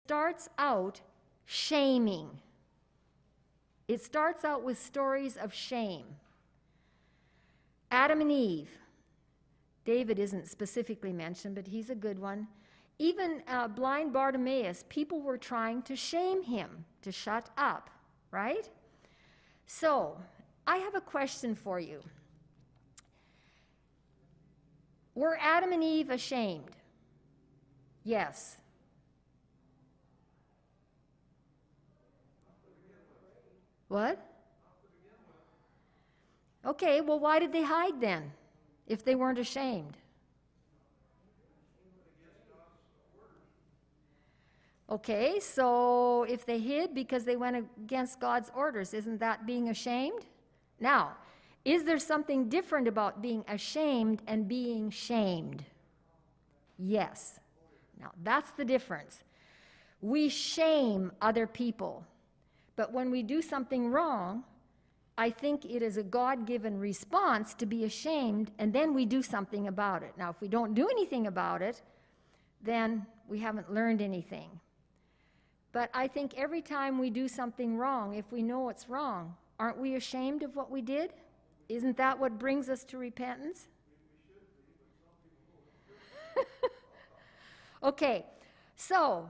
starts out shaming. It starts out with stories of shame. Adam and Eve. David isn't specifically mentioned, but he's a good one. Even blind Bartimaeus, people were trying to shame him to shut up, right? So, I have a question for you. Were Adam and Eve ashamed? Yes. What? Okay, well, why did they hide then, if they weren't ashamed? Okay, so if they hid because they went against God's orders, isn't that being ashamed? Now, is there something different about being ashamed and being shamed? Yes. Now, that's the difference. We shame other people, but when we do something wrong, I think it is a God-given response to be ashamed, and then we do something about it. Now, if we don't do anything about it, then we haven't learned anything. But I think every time we do something wrong, if we know it's wrong, aren't we ashamed of what we did? Isn't that what brings us to repentance? Okay, so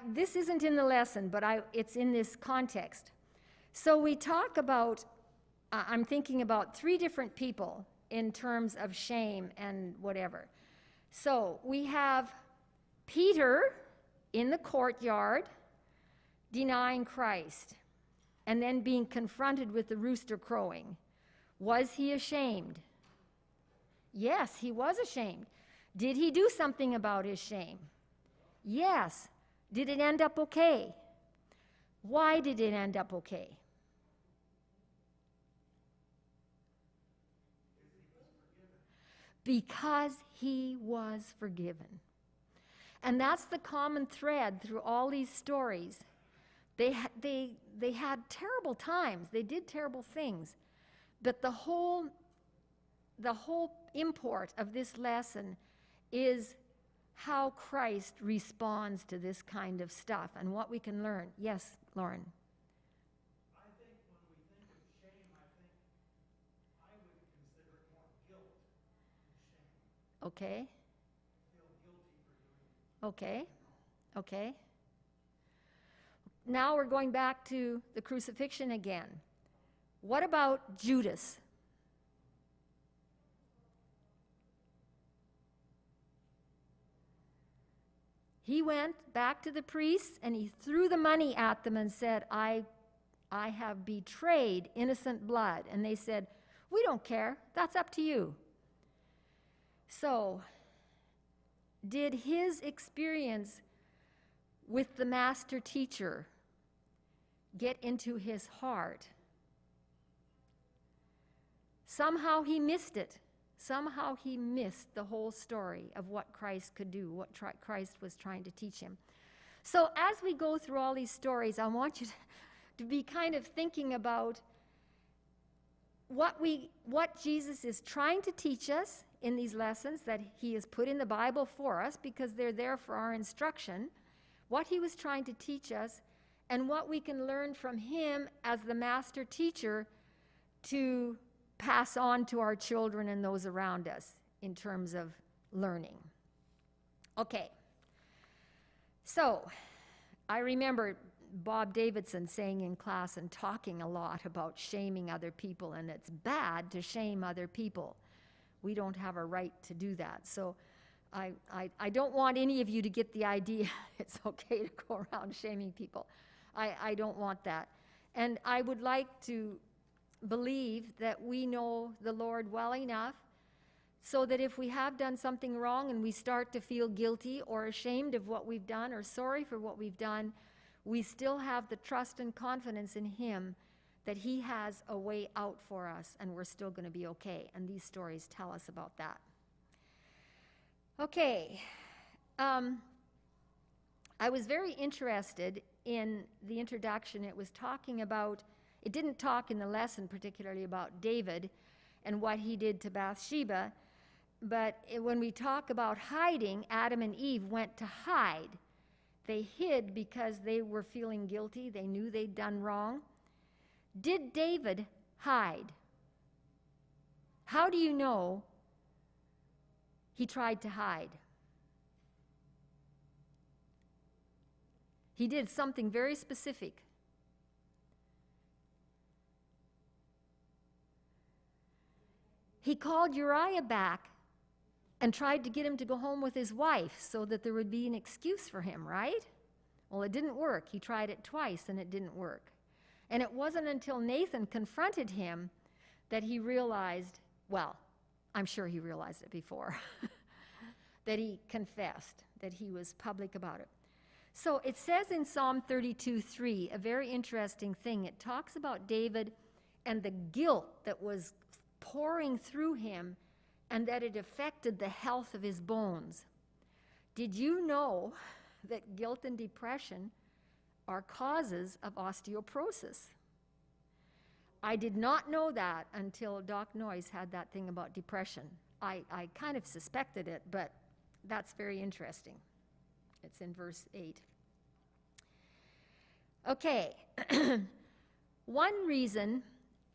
this isn't in the lesson, but it's in this context. So we talk about, I'm thinking about 3 different people in terms of shame and whatever. So we have Peter in the courtyard denying Christ and then being confronted with the rooster crowing. Was he ashamed? Yes, he was ashamed. Did he do something about his shame? Yes. Did it end up okay? Why did it end up okay? Because he was forgiven. And that's the common thread through all these stories. They had terrible times. They did terrible things. But the whole import of this lesson is how Christ responds to this kind of stuff and what we can learn. Yes, Lauren. I think when we think of shame, I would consider it more guilt than shame. Okay. Feel guilty for doing it. Okay. Okay. Now we're going back to the crucifixion again. What about Judas? He went back to the priests and he threw the money at them and said, I have betrayed innocent blood. And they said, we don't care. That's up to you. So, did his experience with the master teacher get into his heart? Somehow he missed it. Somehow he missed the whole story of what Christ could do, what Christ was trying to teach him. So as we go through all these stories, I want you to be kind of thinking about what Jesus is trying to teach us in these lessons that he has put in the Bible for us because they're there for our instruction, what he was trying to teach us, and what we can learn from him as the master teacher to pass on to our children and those around us in terms of learning. Okay. So, I remember Bob Davidson saying in class and talking a lot about shaming other people, and it's bad to shame other people. We don't have a right to do that. So, I don't want any of you to get the idea it's okay to go around shaming people. I don't want that. And I would like to believe that we know the Lord well enough so that if we have done something wrong and we start to feel guilty or ashamed of what we've done or sorry for what we've done, we still have the trust and confidence in him that he has a way out for us and we're still going to be okay. And these stories tell us about that. Okay. I was very interested in the introduction. It was talking about, it didn't talk in the lesson particularly about David and what he did to Bathsheba, but when we talk about hiding, Adam and Eve went to hide. They hid because they were feeling guilty. They knew they'd done wrong. Did David hide? How do you know he tried to hide? He did something very specific. He called Uriah back and tried to get him to go home with his wife so that there would be an excuse for him, right? Well, it didn't work. He tried it twice and it didn't work. And it wasn't until Nathan confronted him that he realized, well, I'm sure he realized it before, that he confessed, that he was public about it. So it says in Psalm 32:3, a very interesting thing. It talks about David and the guilt that was pouring through him and that it affected the health of his bones. Did you know that guilt and depression are causes of osteoporosis? I did not know that until Doc Noyes had that thing about depression. I kind of suspected it, but that's very interesting. It's in verse 8. Okay. One reason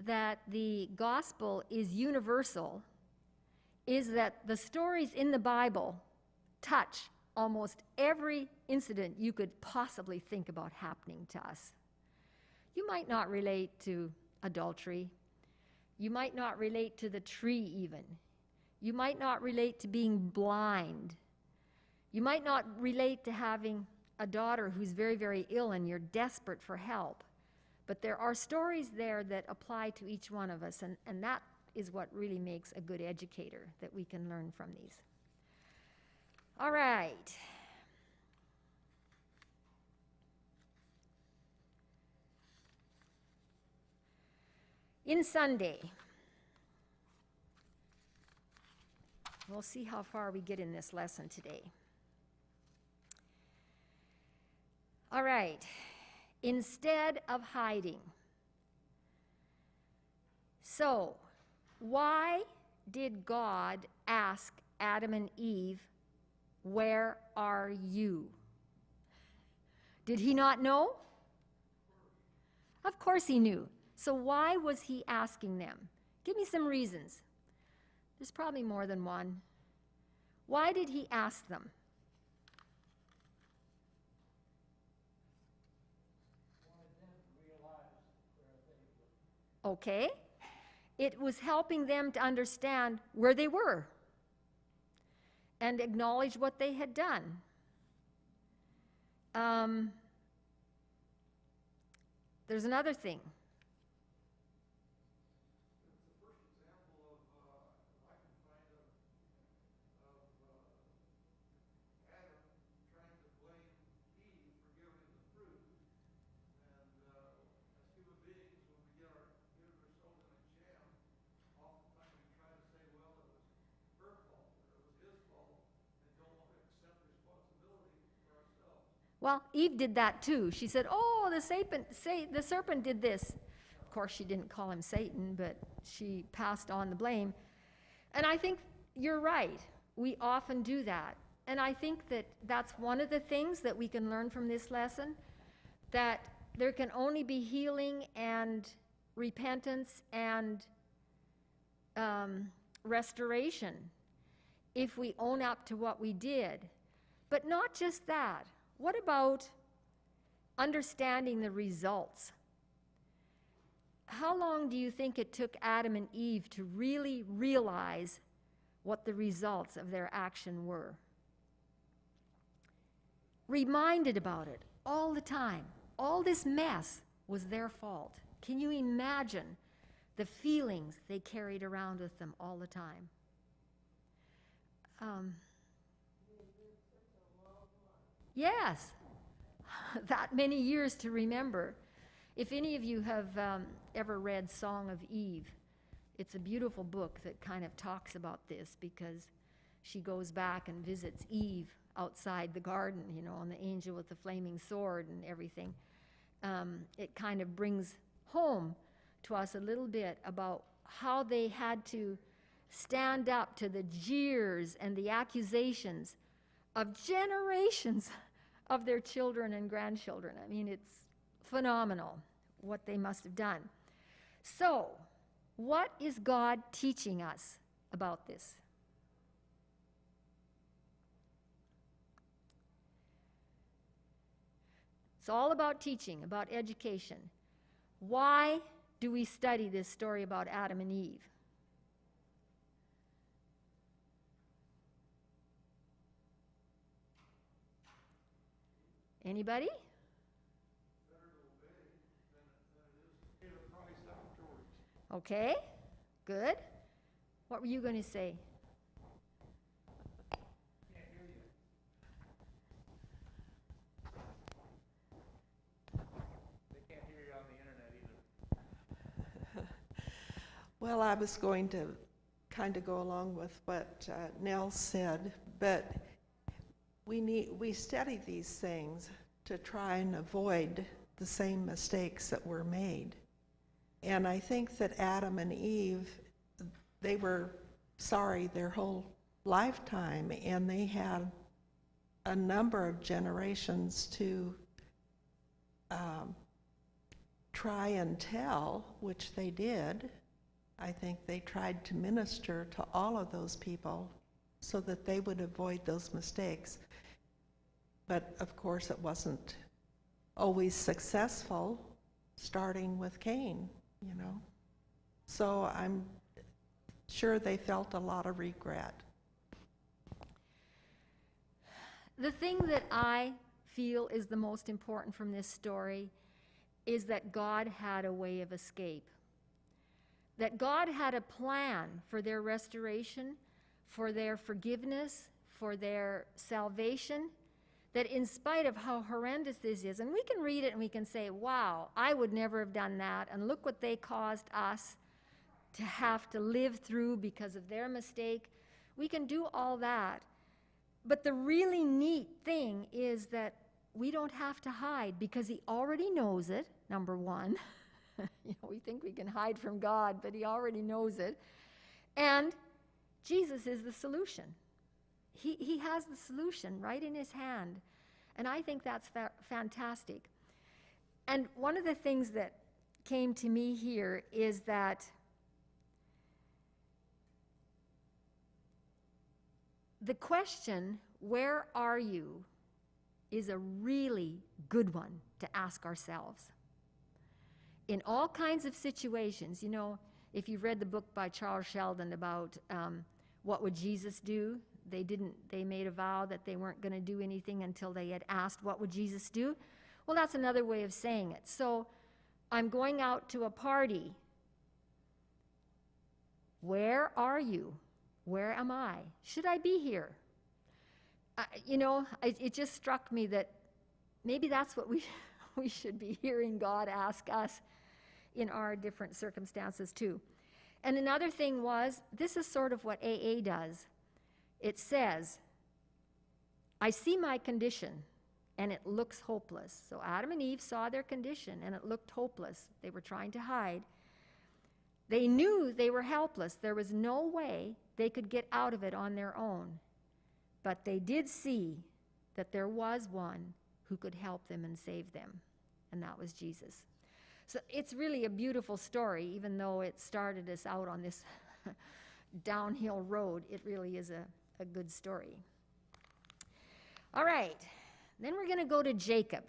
that the gospel is universal is that the stories in the Bible touch almost every incident you could possibly think about happening to us. You might not relate to adultery. You might not relate to the tree even. You might not relate to being blind. You might not relate to having a daughter who's very, very ill and you're desperate for help. But there are stories there that apply to each one of us, and that is what really makes a good educator, that we can learn from these. All right. In Sunday, we'll see how far we get in this lesson today. All right. Instead of hiding. So, why did God ask Adam and Eve, "Where are you?" Did he not know? Of course he knew. So why was he asking them? Give me some reasons. There's probably more than one. Why did he ask them? Okay. It was helping them to understand where they were and acknowledge what they had done. There's another thing. It's the first example I can find of Adam trying to blame Eve for giving the fruit. And as human beings, when we get ourselves in a jam, oftentimes we try to say, well, it was her fault or it was his fault, and don't want to accept responsibility for ourselves. Well, Eve did that too. She said, "Oh, the serpent did this." Of course, she didn't call him Satan, but she passed on the blame. And I think you're right. We often do that. And I think that that's one of the things that we can learn from this lesson, that there can only be healing and repentance and restoration if we own up to what we did. But not just that. What about understanding the results? How long do you think it took Adam and Eve to really realize what the results of their action were? Reminded about it all the time. All this mess was their fault. Can you imagine the feelings they carried around with them all the time? Yes, that many years to remember. If any of you have ever read Song of Eve, it's a beautiful book that kind of talks about this, because she goes back and visits Eve outside the garden, you know, and the angel with the flaming sword and everything. It kind of brings home to us a little bit about how they had to stand up to the jeers and the accusations of generations of their children and grandchildren. I mean, it's phenomenal what they must have done. So, what is God teaching us about this? It's all about teaching, about education. Why do we study this story about Adam and Eve? Anybody? Okay, good. What were you going to say? Can't hear you. They can't hear you on the internet either. Well, I was going to kind of go along with what Nell said, but we study these things to try and avoid the same mistakes that were made. And I think that Adam and Eve, they were sorry their whole lifetime, and they had a number of generations to try and tell, which they did. I think they tried to minister to all of those people so that they would avoid those mistakes. But of course, it wasn't always successful, starting with Cain, you know. So I'm sure they felt a lot of regret. The thing that I feel is the most important from this story is that God had a way of escape. That God had a plan for their restoration, for their forgiveness, for their salvation, that in spite of how horrendous this is, and we can read it and we can say, wow, I would never have done that, and look what they caused us to have to live through because of their mistake. We can do all that. But the really neat thing is that we don't have to hide because he already knows it, number one. You know, we think we can hide from God, but he already knows it. And Jesus is the solution. He has the solution right in his hand. And I think that's fantastic. And one of the things that came to me here is that the question, where are you, is a really good one to ask ourselves. In all kinds of situations, you know, if you've read the book by Charles Sheldon about what would Jesus do, they made a vow that they weren't going to do anything until they had asked, what would Jesus do? Well, that's another way of saying it. So I'm going out to a party. Where are you? Where am I? Should I be here? It just struck me that maybe that's what we should be hearing God ask us in our different circumstances too. And another thing was, this is sort of what AA does. It says, I see my condition, and it looks hopeless. So Adam and Eve saw their condition, and it looked hopeless. They were trying to hide. They knew they were helpless. There was no way they could get out of it on their own. But they did see that there was one who could help them and save them, and that was Jesus. So it's really a beautiful story, even though it started us out on this downhill road. It really is a good story. All right, then we're going to go to Jacob.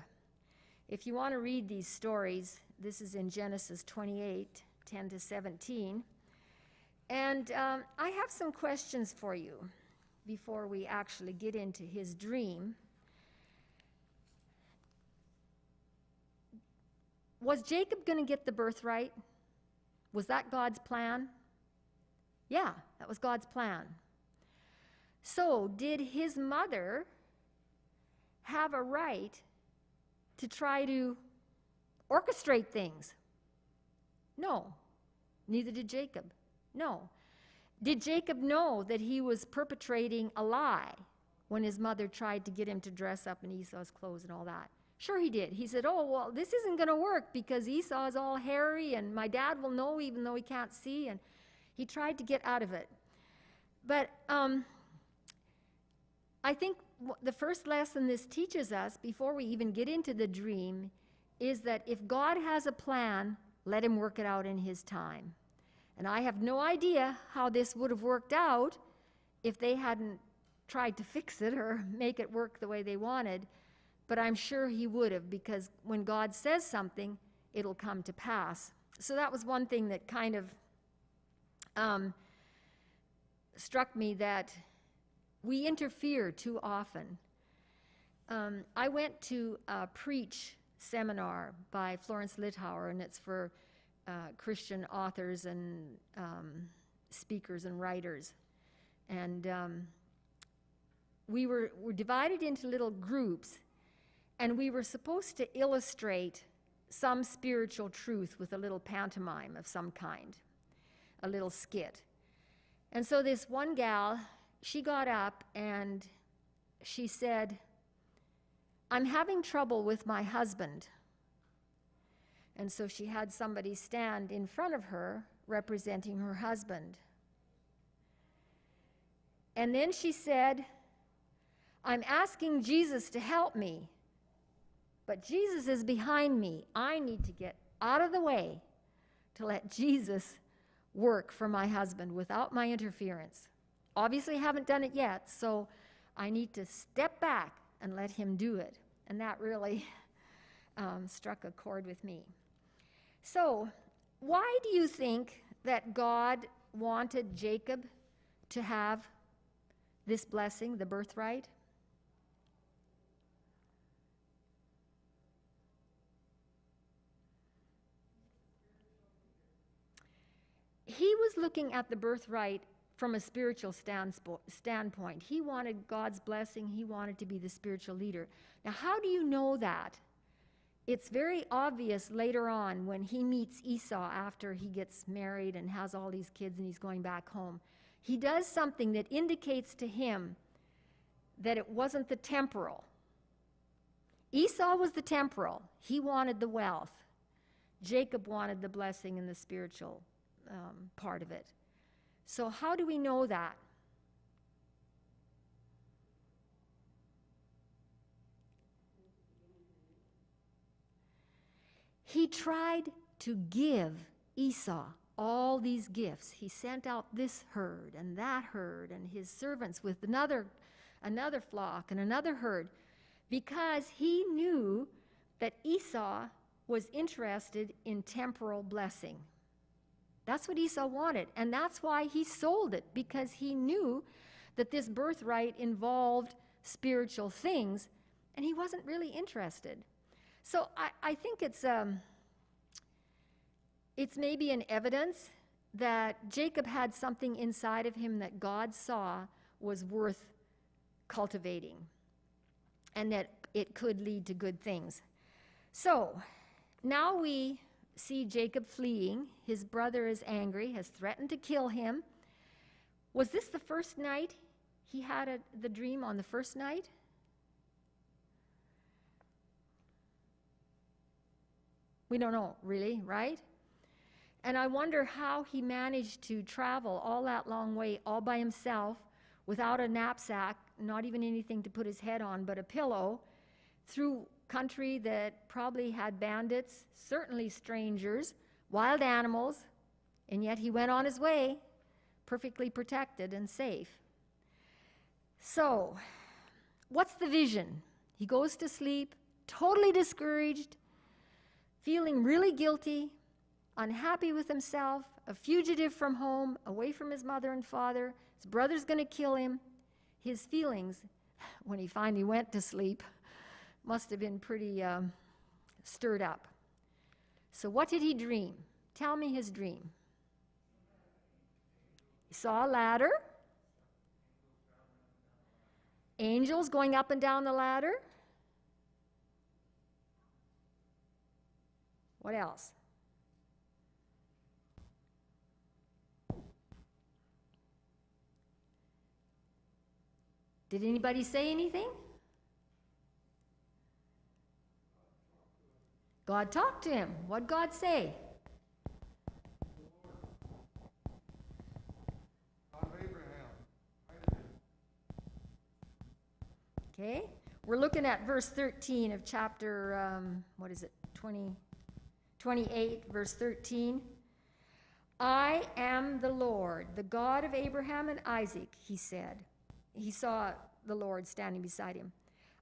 If you want to read these stories, this is in Genesis 28, 10 to 17. And I have some questions for you before we actually get into his dream. Was Jacob going to get the birthright? Was that God's plan? Yeah, that was God's plan. So, did his mother have a right to try to orchestrate things? No. Neither did Jacob. No. Did Jacob know that he was perpetrating a lie when his mother tried to get him to dress up in Esau's clothes and all that? Sure he did. He said, oh, well, this isn't going to work because Esau's all hairy and my dad will know even though he can't see. And he tried to get out of it. But I think the first lesson this teaches us, before we even get into the dream, is that if God has a plan, let him work it out in his time. And I have no idea how this would have worked out if they hadn't tried to fix it or make it work the way they wanted. But I'm sure he would have, because when God says something, it'll come to pass. So that was one thing that kind of struck me, that we interfere too often. I went to a preach seminar by Florence Littauer, and it's for Christian authors and speakers and writers. And we were divided into little groups, and we were supposed to illustrate some spiritual truth with a little pantomime of some kind, a little skit. And so this one gal, she got up and she said, "I'm having trouble with my husband." And so she had somebody stand in front of her representing her husband. And then she said, "I'm asking Jesus to help me, but Jesus is behind me. I need to get out of the way to let Jesus work for my husband without my interference. Obviously, I haven't done it yet, so I need to step back and let him do it." And that really struck a chord with me. So, why do you think that God wanted Jacob to have this blessing, the birthright? He was looking at the birthright from a spiritual standpoint. He wanted God's blessing. He wanted to be the spiritual leader. Now, how do you know that? It's very obvious later on when he meets Esau after he gets married and has all these kids and he's going back home. He does something that indicates to him that it wasn't the temporal. Esau was the temporal. He wanted the wealth. Jacob wanted the blessing and the spiritual part of it. So how do we know that? He tried to give Esau all these gifts. He sent out this herd and that herd and his servants with another flock and another herd, because he knew that Esau was interested in temporal blessing. That's what Esau wanted, and that's why he sold it, because he knew that this birthright involved spiritual things, and he wasn't really interested. So I think it's maybe an evidence that Jacob had something inside of him that God saw was worth cultivating, and that it could lead to good things. So now we see Jacob fleeing. His brother is angry, has threatened to kill him. Was this the first night he had the dream, on the first night? We don't know, really, right? And I wonder how he managed to travel all that long way all by himself, without a knapsack, not even anything to put his head on, but a pillow, through country that probably had bandits, certainly strangers, wild animals, and yet he went on his way, perfectly protected and safe. So, what's the vision? He goes to sleep, totally discouraged, feeling really guilty, unhappy with himself, a fugitive from home, away from his mother and father. His brother's going to kill him. His feelings, when he finally went to sleep, must have been pretty stirred up. So what did he dream? Tell me his dream. He saw a ladder, angels going up and down the ladder. What else? Did anybody say anything? God talked to him. What'd God say? God of Abraham, I did. looking at verse 13 of chapter, 28, verse 13. I am the Lord, the God of Abraham and Isaac, he said. He saw the Lord standing beside him.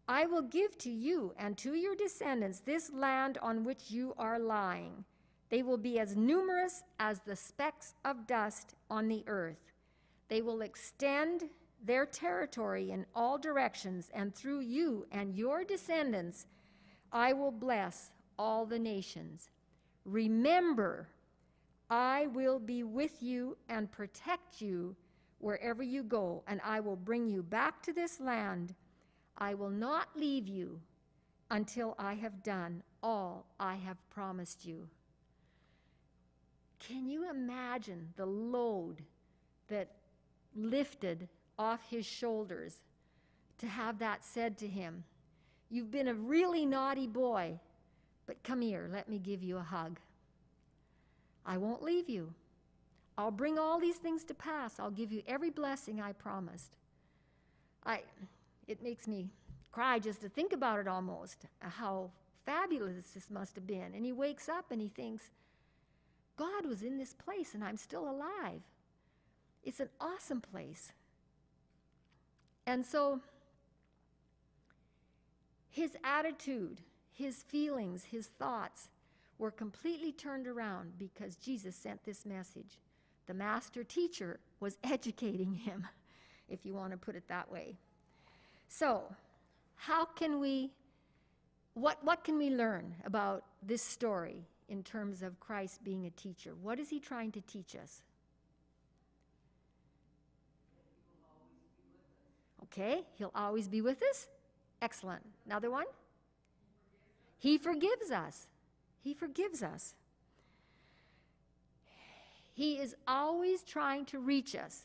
I will give to you and to your descendants this land on which you are lying. They will be as numerous as the specks of dust on the earth. They will extend their territory in all directions, and through you and your descendants, I will bless all the nations. Remember, I will be with you and protect you wherever you go, and I will bring you back to this land. I will not leave you until I have done all I have promised you. Can you imagine the load that lifted off his shoulders to have that said to him? You've been a really naughty boy, but come here, let me give you a hug. I won't leave you. I'll bring all these things to pass. I'll give you every blessing I promised. It makes me cry just to think about it almost, how fabulous this must have been. And he wakes up and he thinks, God was in this place and I'm still alive. It's an awesome place. And so his attitude, his feelings, his thoughts were completely turned around because Jesus sent this message. The master teacher was educating him, if you want to put it that way. So, what can we learn about this story in terms of Christ being a teacher? What is he trying to teach us? Okay, he'll always be with us. Excellent. Another one? He forgives us. He forgives us. He is always trying to reach us.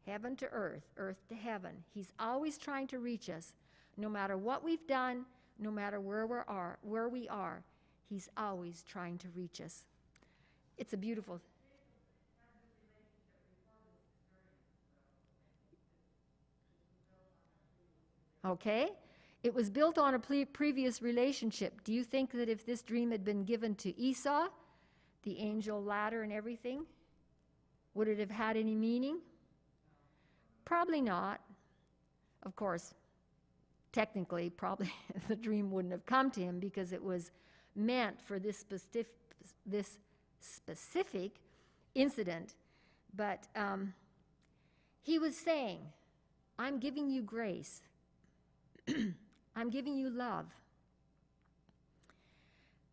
Heaven to earth, earth to heaven. He's always trying to reach us. No matter what we've done, no matter where we are, he's always trying to reach us. It's a beautiful. Okay? It was built on a previous relationship. Do you think that if this dream had been given to Esau, the angel ladder and everything, would it have had any meaning? Probably not. Of course, technically, probably the dream wouldn't have come to him because it was meant for this specific incident. But he was saying, I'm giving you grace. I'm giving you love.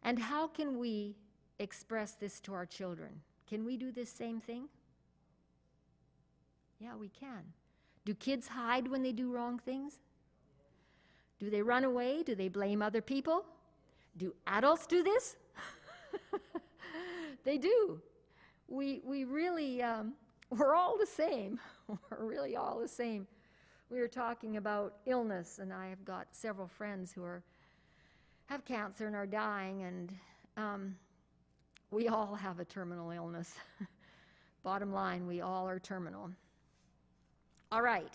And how can we express this to our children? Can we do this same thing? Yeah, we can. Do kids hide when they do wrong things? Do they run away? Do they blame other people? Do adults do this? They do. We really, we're all the same. We're really all the same. We were talking about illness, and I have got several friends who have cancer and are dying, and we all have a terminal illness. Bottom line, we all are terminal. All right,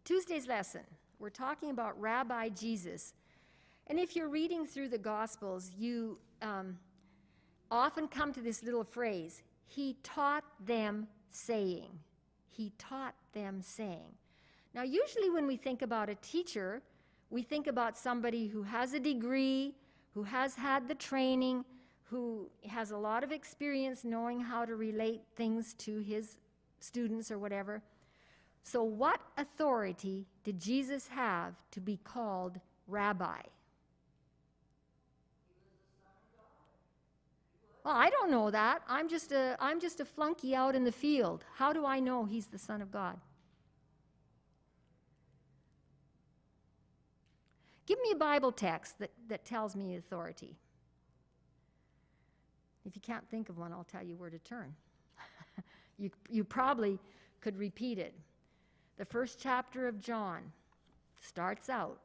Tuesday's lesson. We're talking about Rabbi Jesus. And if you're reading through the Gospels, you often come to this little phrase, he taught them saying. He taught them saying. Now, usually when we think about a teacher, we think about somebody who has a degree, who has had the training, who has a lot of experience knowing how to relate things to his students or whatever. So what authority did Jesus have to be called rabbi? Well, I don't know that. I'm just a flunky out in the field. How do I know he's the Son of God? Give me a Bible text that tells me authority. If you can't think of one, I'll tell you where to turn. You probably could repeat it. The first chapter of John starts out,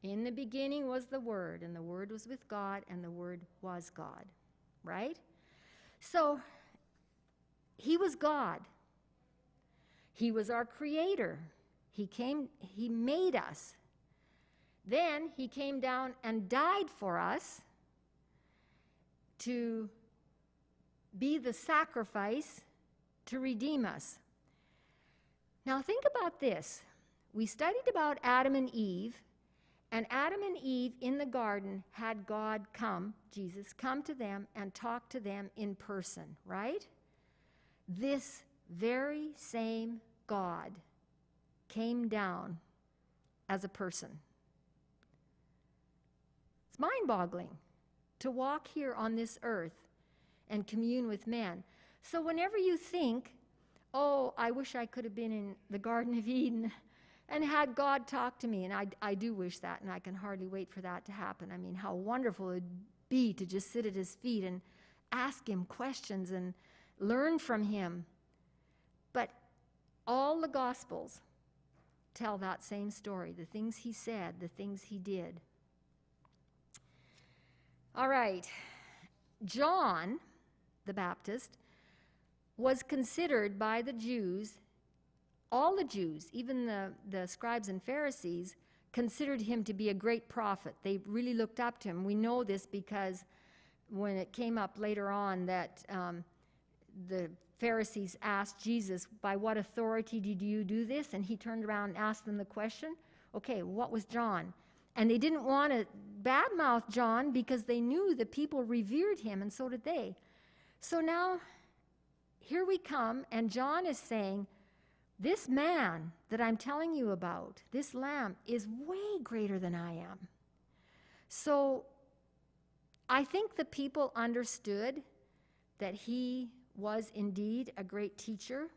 in the beginning was the Word, and the Word was with God, and the Word was God. Right? So, he was God. He was our creator. He made us. Then he came down and died for us to be the sacrifice to redeem us. Now think about this. We studied about Adam and Eve, and Adam and Eve in the garden had God come, Jesus, come to them and talk to them in person, right? This very same God came down as a person. It's mind-boggling to walk here on this earth and commune with men. So whenever you think, oh, I wish I could have been in the Garden of Eden and had God talk to me, and I do wish that, and I can hardly wait for that to happen. I mean, how wonderful it would be to just sit at his feet and ask him questions and learn from him. But all the Gospels tell that same story, the things he said, the things he did. All right, John the Baptist was considered by the Jews, all the Jews, even the scribes and Pharisees, considered him to be a great prophet. They really looked up to him. We know this because when it came up later on that the Pharisees asked Jesus, by what authority did you do this? And he turned around and asked them the question, okay, what was John? And they didn't want to badmouth John because they knew the people revered him, and so did they. So now, here we come, and John is saying, this man that I'm telling you about, this lamb, is way greater than I am. So I think the people understood that he was indeed a great teacher,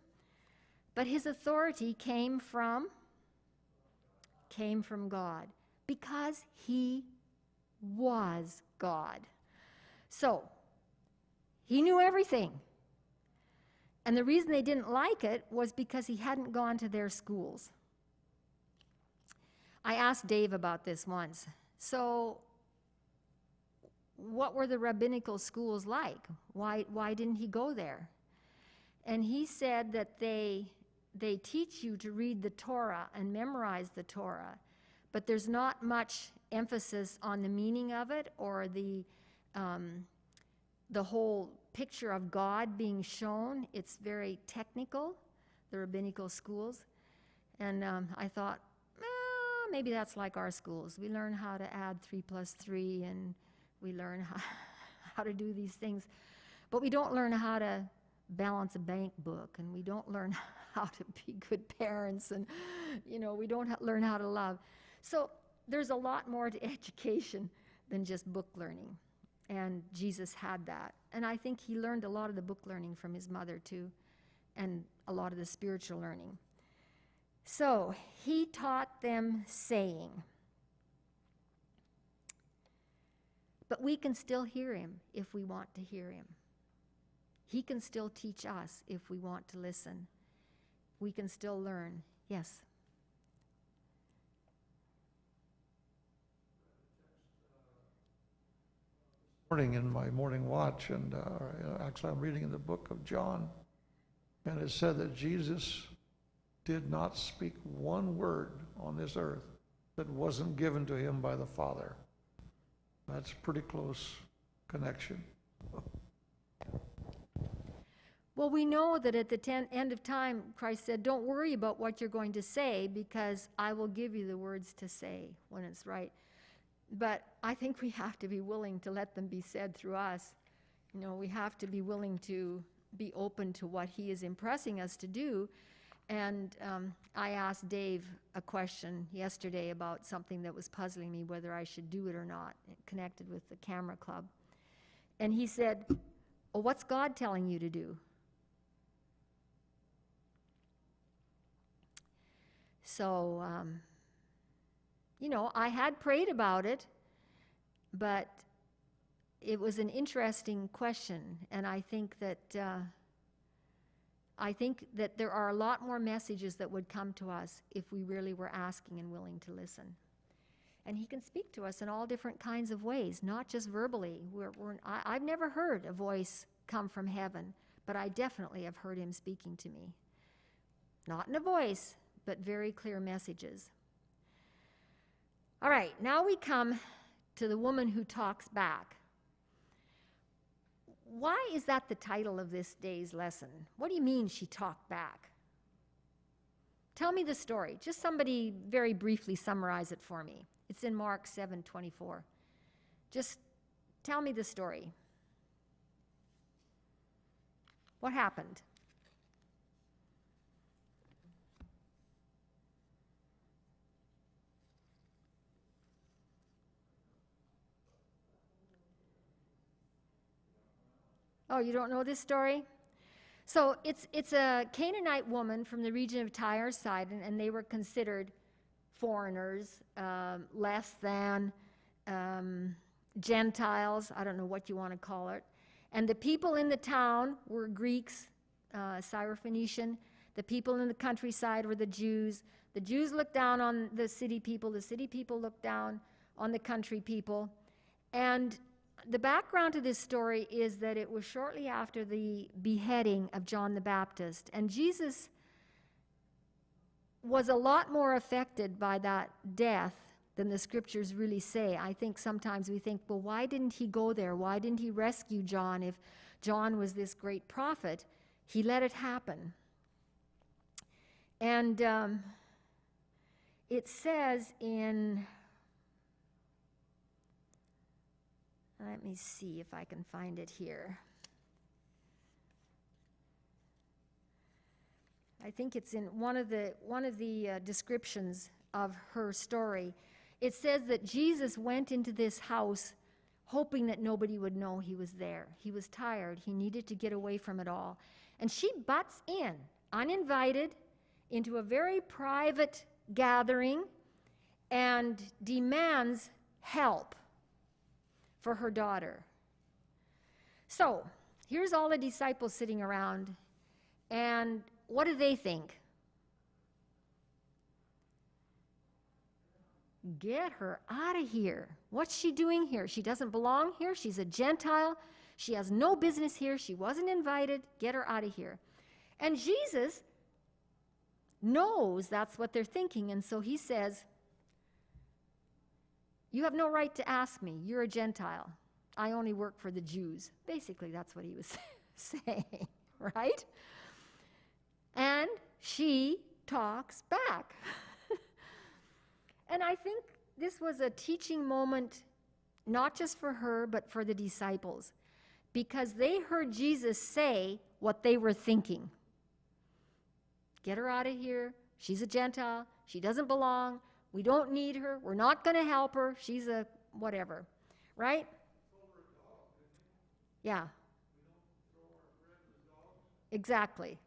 but his authority came from God, because he was God. So he knew everything. And the reason they didn't like it was because he hadn't gone to their schools. I asked Dave about this once. So what were the rabbinical schools like? Why didn't he go there? And he said that they teach you to read the Torah and memorize the Torah, but there's not much emphasis on the meaning of it or the whole picture of God being shown. It's very technical, the rabbinical schools. And I thought, maybe that's like our schools. We learn how to add 3 + 3, and we learn how to do these things. But we don't learn how to balance a bank book, and we don't learn how to be good parents, and we don't learn how to love. So there's a lot more to education than just book learning. And Jesus had that. And I think he learned a lot of the book learning from his mother too, and a lot of the spiritual learning. So he taught them saying, but we can still hear him if we want to hear him. He can still teach us if we want to listen. We can still learn. Yes? Morning in my morning watch, and actually I'm reading in the book of John, and it said that Jesus did not speak one word on this earth that wasn't given to him by the Father. That's a pretty close connection. Well, we know that at the end of time, Christ said, don't worry about what you're going to say, because I will give you the words to say when it's right. But I think we have to be willing to let them be said through us. We have to be willing to be open to what he is impressing us to do. And I asked Dave a question yesterday about something that was puzzling me, whether I should do it or not, connected with the camera club. And he said, well, what's God telling you to do? So, I had prayed about it, but it was an interesting question, and I think that there are a lot more messages that would come to us if we really were asking and willing to listen. And he can speak to us in all different kinds of ways, not just verbally. I've never heard a voice come from heaven, but I definitely have heard him speaking to me. Not in a voice, but very clear messages. All right, now we come to the woman who talks back. Why is that the title of this day's lesson? What do you mean she talked back? Tell me the story. Just somebody very briefly summarize it for me. It's in Mark 7:24. Just tell me the story. What happened? Oh, you don't know this story? So it's a Canaanite woman from the region of Tyre, Sidon, and they were considered foreigners, less than Gentiles. I don't know what you want to call it. And the people in the town were Greeks, Syrophoenician. The people in the countryside were the Jews. The Jews looked down on the city people. The city people looked down on the country people. And the background to this story is that it was shortly after the beheading of John the Baptist, and Jesus was a lot more affected by that death than the scriptures really say. I think sometimes we think, well, why didn't he go there? Why didn't he rescue John if John was this great prophet? He let it happen. And it says in... Let me see if I can find it here. I think it's in one of the descriptions of her story. It says that Jesus went into this house hoping that nobody would know he was there. He was tired. He needed to get away from it all. And she butts in, uninvited, into a very private gathering and demands help for her daughter. So, here's all the disciples sitting around, and what do they think? Get her out of here. What's she doing here? She doesn't belong here. She's a Gentile. She has no business here. She wasn't invited. Get her out of here. And Jesus knows that's what they're thinking, and so he says, you have no right to ask me. You're a Gentile. I only work for the Jews. Basically, that's what he was saying, right? And she talks back. And I think this was a teaching moment, not just for her, but for the disciples, because they heard Jesus say what they were thinking. Get her out of here. She's a Gentile. She doesn't belong. We don't need her. We're not going to help her. She's a whatever. Right? Yeah. Exactly.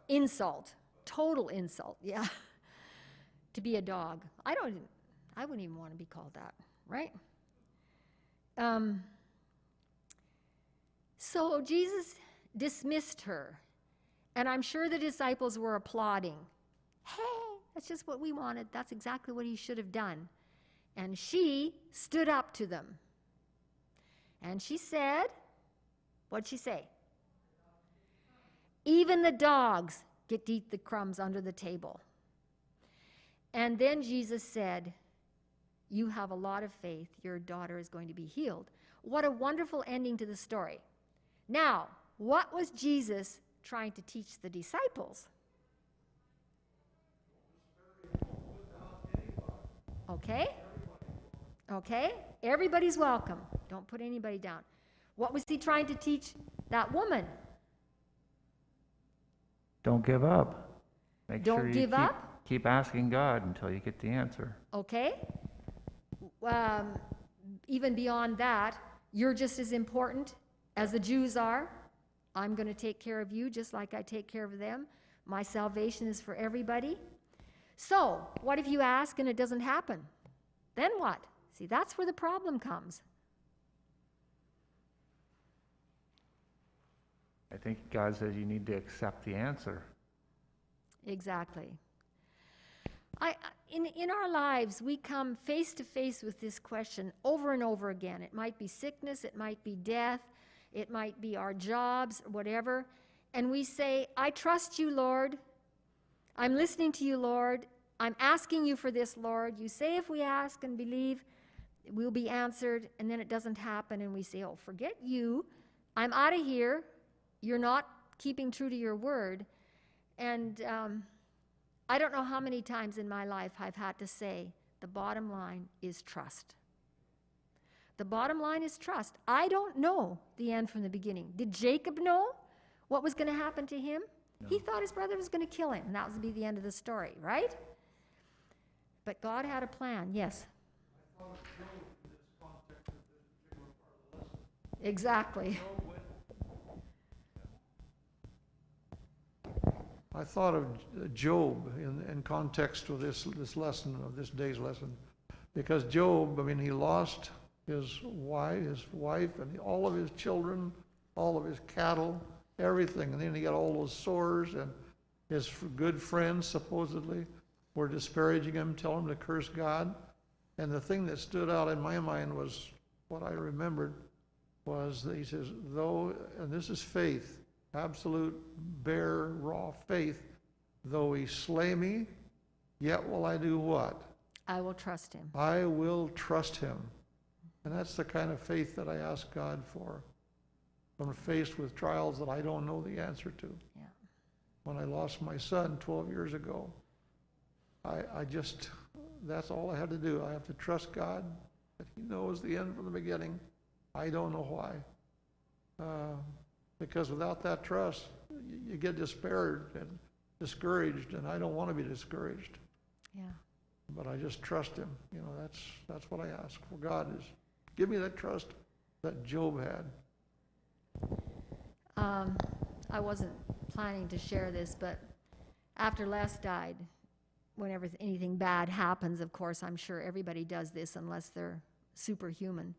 Insult. Total insult. Yeah. To be a dog. I wouldn't even want to be called that. Right? So Jesus dismissed her. And I'm sure the disciples were applauding. Hey, that's just what we wanted. That's exactly what he should have done. And she stood up to them. And she said, what'd she say? Even the dogs get to eat the crumbs under the table. And then Jesus said, you have a lot of faith. Your daughter is going to be healed. What a wonderful ending to the story. Now, what was Jesus trying to teach the disciples? Okay? Okay? Everybody's welcome. Don't put anybody down. What was he trying to teach that woman? Don't give up. Don't give up? Keep asking God until you get the answer. Okay? Even beyond that, you're just as important as the Jews are. I'm going to take care of you just like I take care of them. My salvation is for everybody. So, what if you ask and it doesn't happen? Then what? See, that's where the problem comes. I think God says you need to accept the answer. Exactly. In our lives, we come face to face with this question over and over again. It might be sickness, it might be death, it might be our jobs, whatever. And we say, I trust you, Lord. I'm listening to you, Lord. I'm asking you for this, Lord. You say if we ask and believe, we'll be answered, and then it doesn't happen, and we say, oh, forget you. I'm out of here. You're not keeping true to your word. And I don't know how many times in my life I've had to say, the bottom line is trust. The bottom line is trust. I don't know the end from the beginning. Did Jacob know what was going to happen to him? No. He thought his brother was going to kill him, and that was to be the end of the story, right? But God had a plan, yes. I thought of Job in this context of this particular part of the lesson. Exactly. I thought of Job in context of this lesson, of this day's lesson, because Job, I mean, he lost his wife, and all of his children, all of his cattle, everything, and then he got all those sores, and his good friends supposedly were disparaging him, telling him to curse God. And the thing that stood out in my mind was what I remembered was that he says, though, and this is faith, absolute, bare, raw faith, though he slay me, yet will I do what? I will trust him. I will trust him. And that's the kind of faith that I ask God for when I'm faced with trials that I don't know the answer to. Yeah. When I lost my son 12 years ago, I just, that's all I had to do. I have to trust God that he knows the end from the beginning. I don't know why. Because without that trust, you get despaired and discouraged, and I don't want to be discouraged. Yeah. But I just trust him. You know, that's what I ask for God is, give me that trust that Job had. I wasn't planning to share this, but after Les died, whenever anything bad happens, of course, I'm sure everybody does this unless they're superhuman.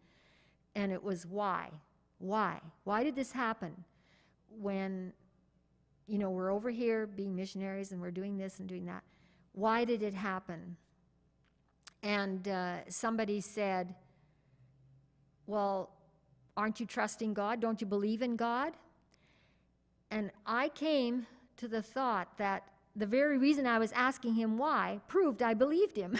And it was why? Why? Why did this happen? When, you know, we're over here being missionaries and we're doing this and doing that. Why did it happen? And somebody said, well, aren't you trusting God? Don't you believe in God? And I came to the thought that the very reason I was asking him why proved I believed him.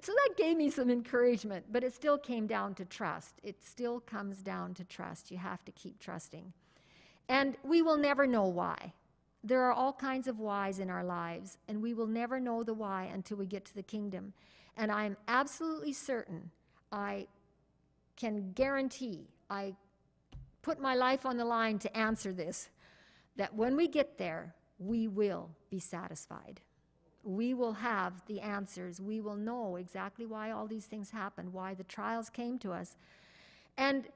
So that gave me some encouragement, but it still came down to trust. It still comes down to trust. You have to keep trusting. And we will never know why. There are all kinds of whys in our lives, and we will never know the why until we get to the kingdom. And I'm absolutely certain, I can guarantee, I put my life on the line to answer this, that when we get there, we will be satisfied. We will have the answers. We will know exactly why all these things happened, why the trials came to us. And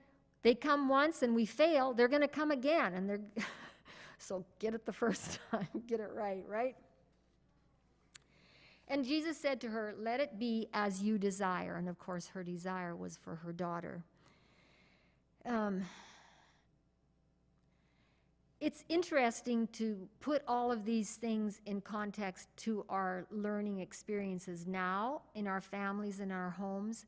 they come once and we fail, they're going to come again. And they're so get it the first time, get it right, right? And Jesus said to her, let it be as you desire. And of course, her desire was for her daughter. It's interesting to put all of these things in context to our learning experiences now in our families, in our homes.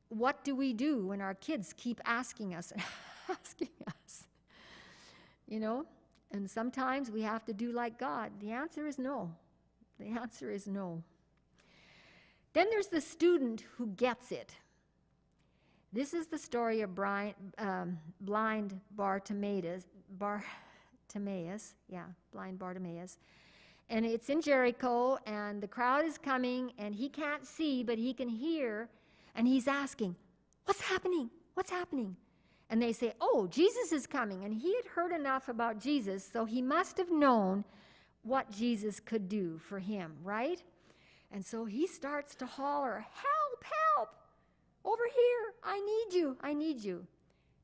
What do we do when our kids keep asking us and asking us? You know, and sometimes we have to do like God. The answer is no. The answer is no. Then there's the student who gets it. This is the story of blind Bartimaeus. Blind Bartimaeus. And it's in Jericho, and the crowd is coming, and he can't see, but he can hear, and he's asking, what's happening? What's happening? And they say, oh, Jesus is coming. And he had heard enough about Jesus, so he must have known what Jesus could do for him, right? And so he starts to holler, help, help, over here, I need you, I need you.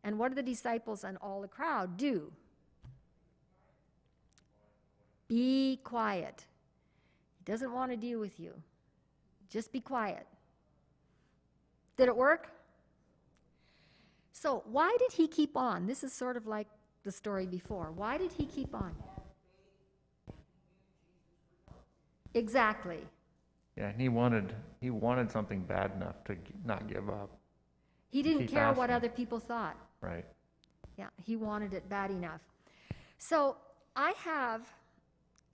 And what do the disciples and all the crowd do? Be quiet. He doesn't want to deal with you. Just be quiet. Did it work? So why did he keep on? This is sort of like the story before. Why did he keep on? Exactly. Yeah, and he wanted something bad enough to not give up. He didn't Keep care what asking. other people thought. Right. Yeah, he wanted it bad enough. So I have,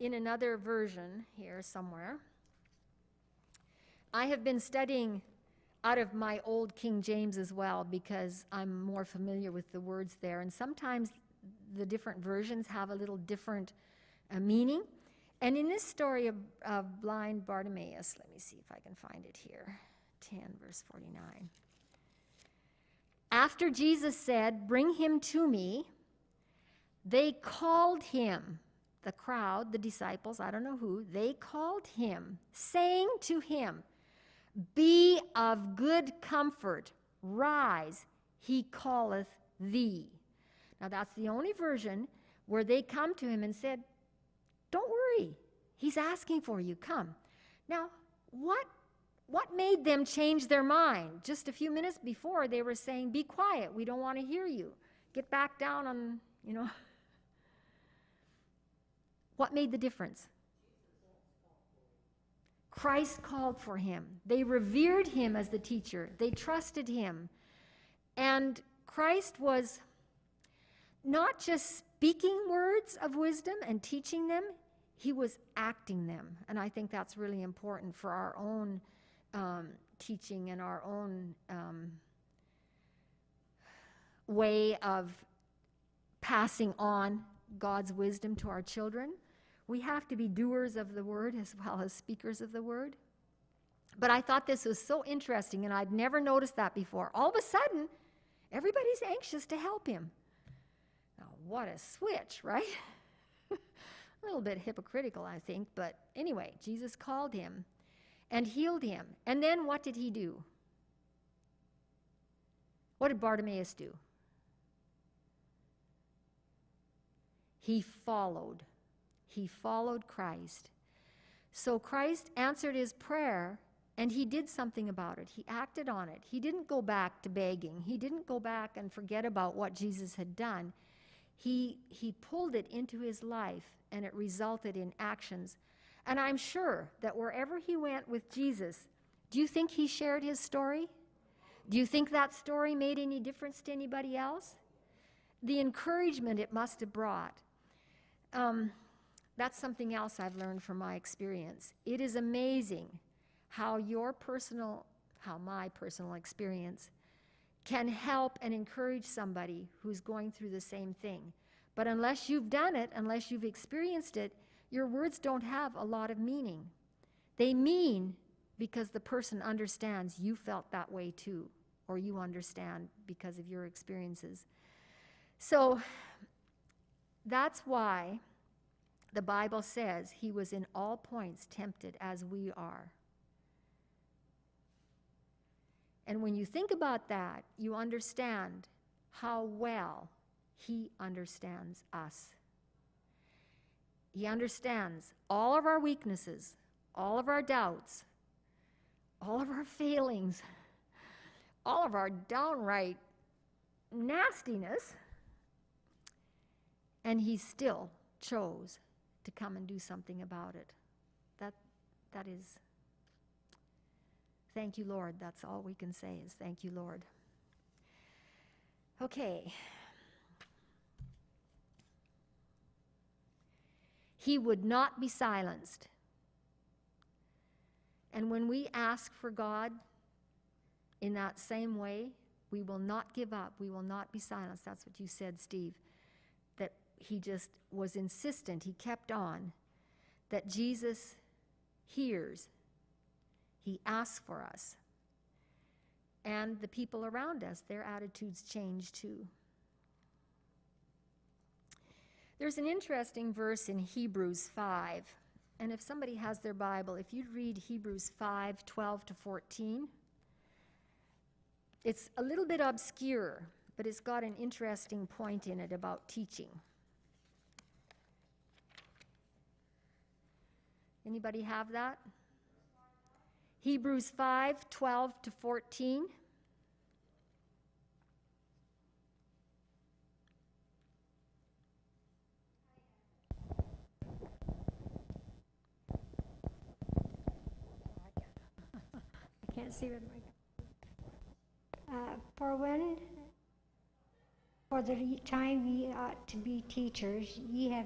in another version here somewhere, I have been studying out of my old King James as well because I'm more familiar with the words there. And sometimes the different versions have a little different meaning. And in this story of blind Bartimaeus, let me see if I can find it here, 10 verse 49. After Jesus said, "Bring him to me," they called him, the crowd, the disciples, I don't know who, they called him, saying to him, "Be of good comfort, rise, he calleth thee." Now that's the only version where they come to him and said, "Don't worry, he's asking for you, come." Now, what made them change their mind? Just a few minutes before, they were saying, "Be quiet, we don't want to hear you. Get back down on, you know." What made the difference? Christ called for him. They revered him as the teacher. They trusted him. And Christ was not just speaking words of wisdom and teaching them, he was acting them. And I think that's really important for our own teaching and our own way of passing on God's wisdom to our children. We have to be doers of the word as well as speakers of the word. But I thought this was so interesting, and I'd never noticed that before. All of a sudden, everybody's anxious to help him. Now, what a switch, right? A little bit hypocritical, I think. But anyway, Jesus called him and healed him. And then what did he do? What did Bartimaeus do? He followed. He followed Christ. So Christ answered his prayer, and he did something about it. He acted on it. He didn't go back to begging. He didn't go back and forget about what Jesus had done. He pulled it into his life, and it resulted in actions. And I'm sure that wherever he went with Jesus, do you think he shared his story? Do you think that story made any difference to anybody else? The encouragement it must have brought. That's something else I've learned from my experience. It is amazing how my personal experience can help and encourage somebody who's going through the same thing. But unless you've done it, unless you've experienced it, your words don't have a lot of meaning. They mean because the person understands you felt that way too, or you understand because of your experiences. So that's why the Bible says he was in all points tempted as we are. And when you think about that, you understand how well he understands us. He understands all of our weaknesses, all of our doubts, all of our failings, all of our downright nastiness, and he still chose to come and do something about it. That is, thank you, Lord. That's all we can say is thank you, Lord. Okay. He would not be silenced. And when we ask for God in that same way, we will not give up. We will not be silenced. That's what you said, Steve. That he just was insistent. He kept on. That Jesus hears. He asks for us. And the people around us, their attitudes change too. There's an interesting verse in Hebrews 5. And if somebody has their Bible, if you'd read Hebrews 5, 12 to 14. It's a little bit obscure, but it's got an interesting point in it about teaching. Anybody have that? Hebrews 5, 12 to 14. I can't see with my... For the time ye ought to be teachers, ye have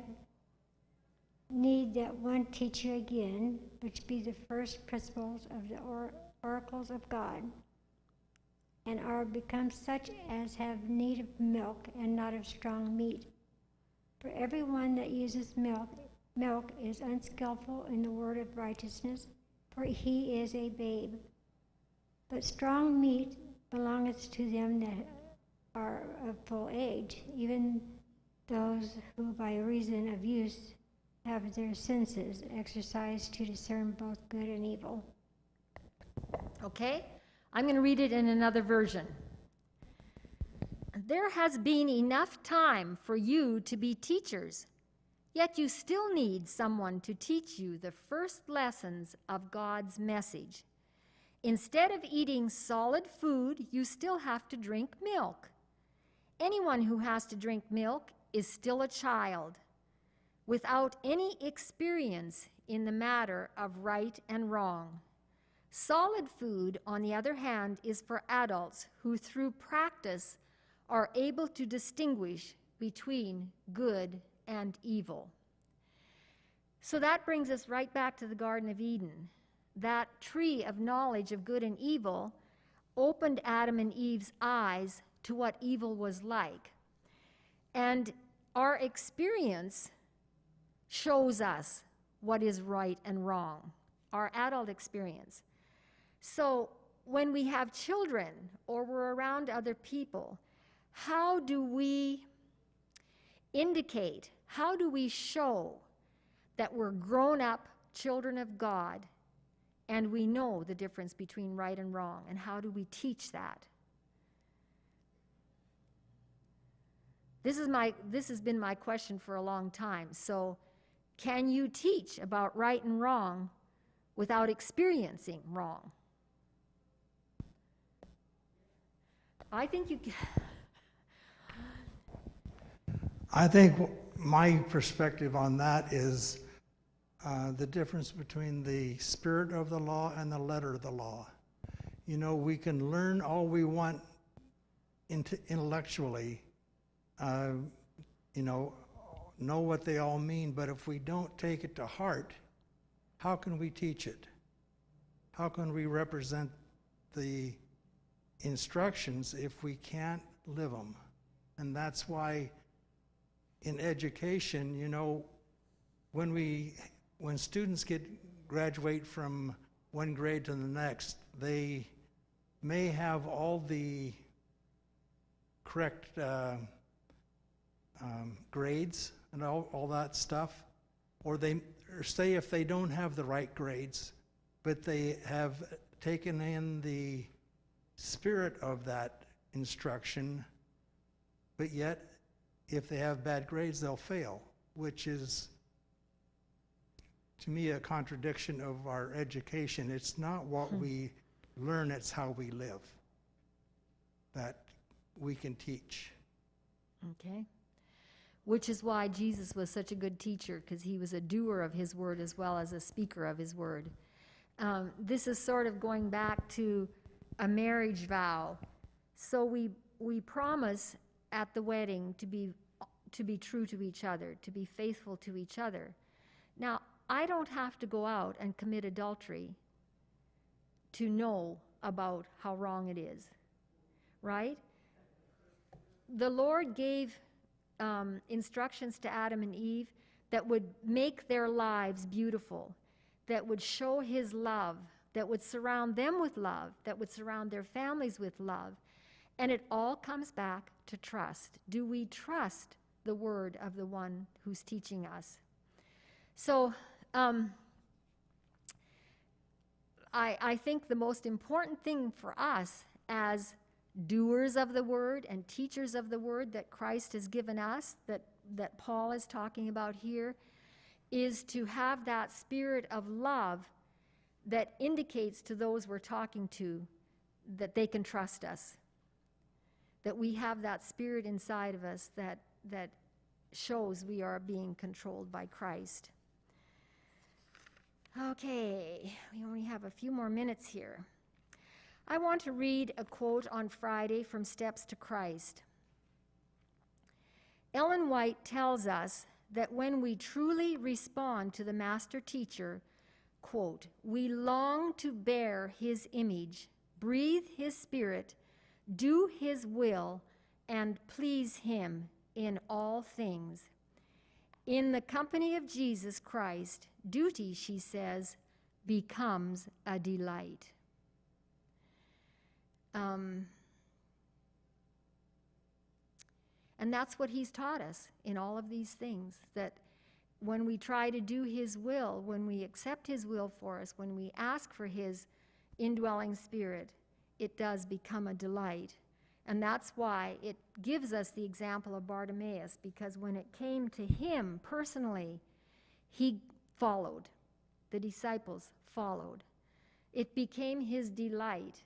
need that one teach you again, which be the first principles of the oracles of God, and are become such as have need of milk and not of strong meat. For everyone that uses milk is unskillful in the word of righteousness, for he is a babe. But strong meat belongeth to them that are of full age, even those who by reason of use have their senses exercised to discern both good and evil. Okay? I'm going to read it in another version. There has been enough time for you to be teachers, yet you still need someone to teach you the first lessons of God's message. Instead of eating solid food, you still have to drink milk. Anyone who has to drink milk is still a child, without any experience in the matter of right and wrong. Solid food, on the other hand, is for adults who through practice are able to distinguish between good and evil. So that brings us right back to the Garden of Eden. That tree of knowledge of good and evil opened Adam and Eve's eyes to what evil was like. And our experience shows us what is right and wrong, our adult experience. So when we have children or we're around other people, how do we indicate, how do we show that we're grown-up children of God and we know the difference between right and wrong? And how do we teach that? This has been my question for a long time. So can you teach about right and wrong without experiencing wrong? I think you can. I think my perspective on that is the difference between the spirit of the law and the letter of the law. You know, we can learn all we want intellectually, know what they all mean, but if we don't take it to heart, how can we teach it? How can we represent the instructions if we can't live them? And that's why in education, when students graduate from one grade to the next, they may have all the correct grades and all that stuff, or say if they don't have the right grades, but they have taken in the spirit of that instruction, but yet if they have bad grades, they'll fail, which is, to me, a contradiction of our education. It's not what we learn, it's how we live that we can teach. Okay. Which is why Jesus was such a good teacher, because he was a doer of his word as well as a speaker of his word. This is sort of going back to a marriage vow. So we promise at the wedding to be true to each other, to be faithful to each other. Now, I don't have to go out and commit adultery to know about how wrong it is, right? The Lord gave instructions to Adam and Eve that would make their lives beautiful, that would show his love, that would surround them with love, that would surround their families with love. And it all comes back to trust. Do we trust the word of the one who's teaching us? So I think the most important thing for us as doers of the word and teachers of the word that Christ has given us, that Paul is talking about here, is to have that spirit of love that indicates to those we're talking to that they can trust us, that we have that spirit inside of us that shows we are being controlled by Christ. Okay, we only have a few more minutes here. I want to read a quote on Friday from Steps to Christ. Ellen White tells us that when we truly respond to the Master Teacher, quote, we long to bear his image, breathe his spirit, do his will, and please him in all things. In the company of Jesus Christ, duty, she says, becomes a delight. And that's what he's taught us in all of these things, that when we try to do his will, when we accept his will for us, when we ask for his indwelling spirit, it does become a delight. And that's why it gives us the example of Bartimaeus, because when it came to him personally, he followed. The disciples followed. It became his delight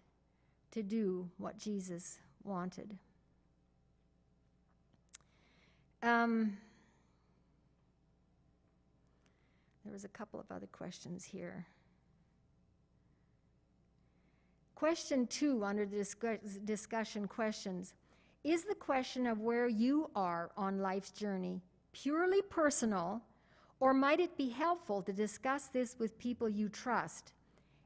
to do what Jesus wanted. There was a couple of other questions here. Question 2 under the discussion questions. Is the question of where you are on life's journey purely personal, or might it be helpful to discuss this with people you trust?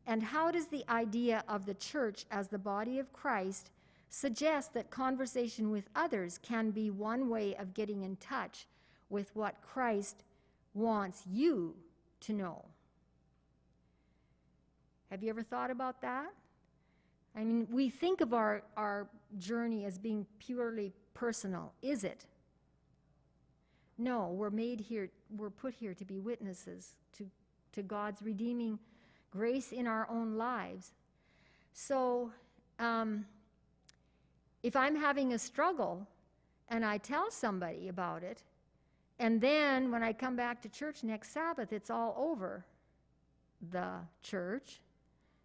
And how does the idea of the church as the body of Christ suggest that conversation with others can be one way of getting in touch with what Christ wants you to know? Have you ever thought about that? I mean, we think of our journey as being purely personal. Is it? No, we're put here to be witnesses to God's redeeming grace in our own lives. So, if I'm having a struggle and I tell somebody about it, and then when I come back to church next Sabbath, it's all over the church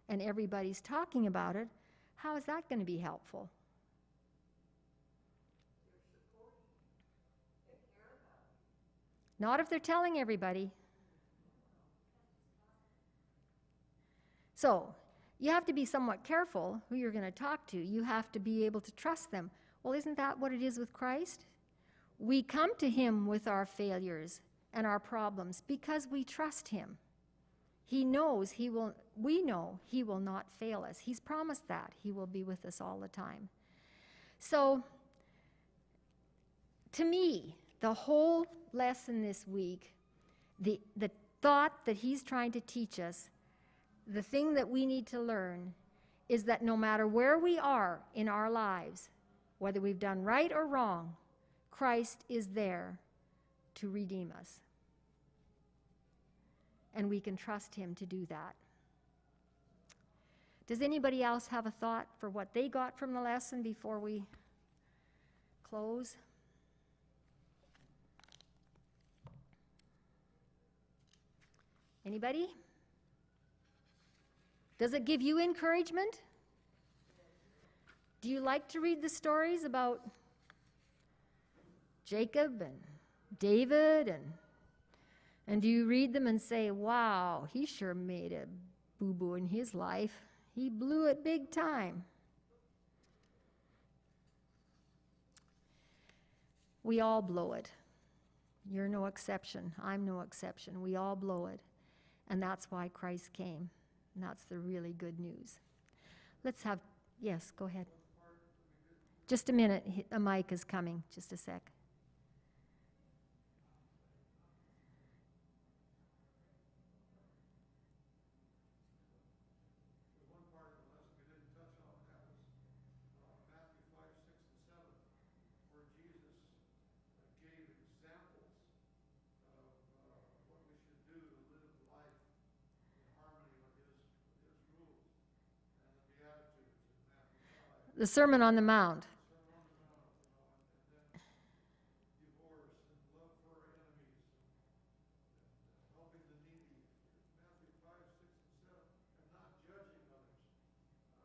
and everybody's talking about it, how is that going to be helpful? Not if they're telling everybody. So, you have to be somewhat careful who you're going to talk to. You have to be able to trust them. Well, isn't that what it is with Christ? We come to him with our failures and our problems because we trust him. We know he will not fail us. He's promised that. He will be with us all the time. So, to me, the whole lesson this week, the thought that he's trying to teach us, the thing that we need to learn is that no matter where we are in our lives, whether we've done right or wrong, Christ is there to redeem us. And we can trust him to do that. Does anybody else have a thought for what they got from the lesson before we close? Anybody? Does it give you encouragement? Do you like to read the stories about Jacob and David, and do you read them and say, wow, he sure made a boo-boo in his life. He blew it big time. We all blow it. You're no exception. I'm no exception. We all blow it. And that's why Christ came. And that's the really good news. Let's have, yes, go ahead. Just a minute. A mic is coming. Just a sec. One part of the lesson we didn't touch on, that was Matthew 5, 6, and 7, where Jesus gave examples of what we should do to live life in harmony with his rules. And the Beatitudes in Matthew 5. The Sermon on the Mount. Sermon on the Mount, and then divorce and love for our enemies and helping the needy. Matthew 5, 6, and 7, and not judging others,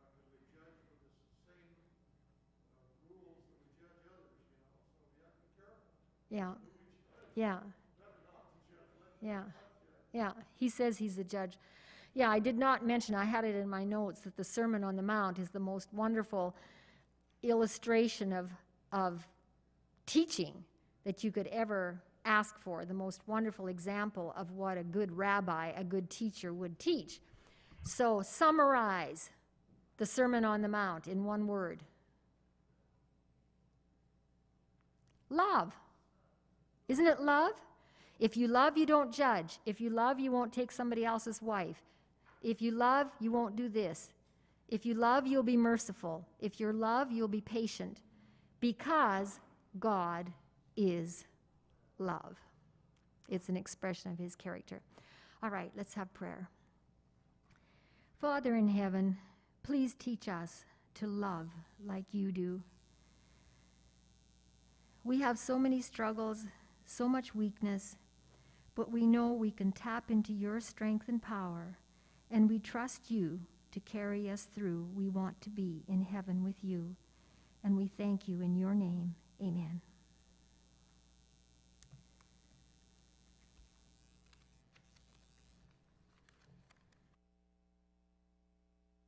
because we judge with the same rules that we judge others, so we have to be careful. Yeah. Who we judge. Yeah. Better not to judge. Yeah. Yeah. He says he's the judge. Yeah, I did not mention, I had it in my notes, that the Sermon on the Mount is the most wonderful illustration of teaching that you could ever ask for, the most wonderful example of what a good rabbi, a good teacher would teach. So summarize the Sermon on the Mount in one word. Love. Isn't it love? If you love, you don't judge. If you love, you won't take somebody else's wife. If you love, you won't do this. If you love, you'll be merciful. If you love, you'll be patient. Because God is love. It's an expression of his character. All right, let's have prayer. Father in heaven, please teach us to love like you do. We have so many struggles, so much weakness, but we know we can tap into your strength and power, and we trust you to carry us through. We want to be in heaven with you, and we thank you in your name. Amen.